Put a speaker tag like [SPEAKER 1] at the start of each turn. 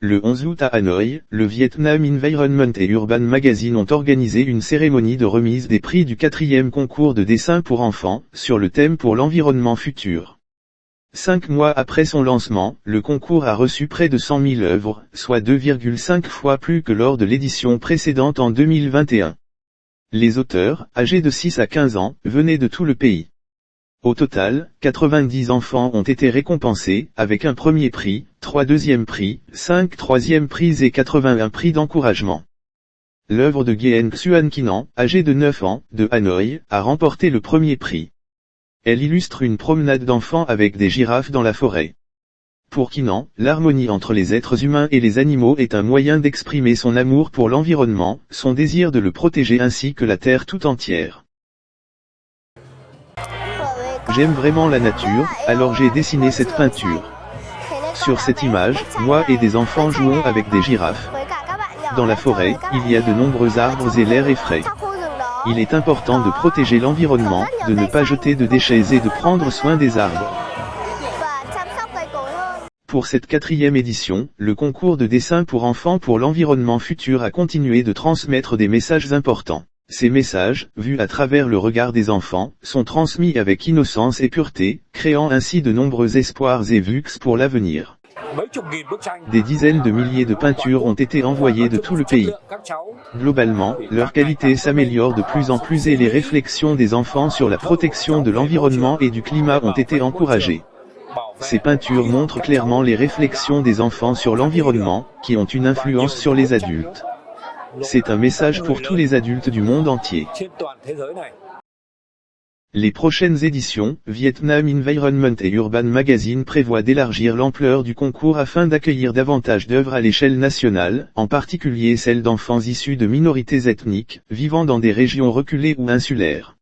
[SPEAKER 1] Le 11 août à Hanoï, le Vietnam Environment et Urban Magazine ont organisé une cérémonie de remise des prix du 4e concours de dessin pour enfants, sur le thème pour l'environnement futur. 5 mois après son lancement, le concours a reçu près de 100 000 œuvres, soit 2,5 fois plus que lors de l'édition précédente en 2021. Les auteurs, âgés de 6 à 15 ans, venaient de tout le pays. Au total, 90 enfants ont été récompensés, avec un premier prix, 3 deuxièmes prix, 5 troisièmes prix et 81 prix d'encouragement. L'œuvre de Nguyen Xuan Kinan, âgée de 9 ans, de Hanoï, a remporté le premier prix. Elle illustre une promenade d'enfants avec des girafes dans la forêt. Pour Kinan, l'harmonie entre les êtres humains et les animaux est un moyen d'exprimer son amour pour l'environnement, son désir de le protéger ainsi que la Terre tout entière. J'aime vraiment la nature, alors j'ai dessiné cette peinture. Sur cette image, moi et des enfants jouons avec des girafes. Dans la forêt, il y a de nombreux arbres et l'air est frais. Il est important de protéger l'environnement, de ne pas jeter de déchets et de prendre soin des arbres. Pour cette 4e édition, le concours de dessin pour enfants pour l'environnement futur a continué de transmettre des messages importants. Ces messages, vus à travers le regard des enfants, sont transmis avec innocence et pureté, créant ainsi de nombreux espoirs et vues pour l'avenir. Des dizaines de milliers de peintures ont été envoyées de tout le pays. Globalement, leur qualité s'améliore de plus en plus et les réflexions des enfants sur la protection de l'environnement et du climat ont été encouragées. Ces peintures montrent clairement les réflexions des enfants sur l'environnement, qui ont une influence sur les adultes. C'est un message pour tous les adultes du monde entier. Les prochaines éditions, Vietnam Environment et Urban Magazine prévoient d'élargir l'ampleur du concours afin d'accueillir davantage d'œuvres à l'échelle nationale, en particulier celles d'enfants issus de minorités ethniques, vivant dans des régions reculées ou insulaires.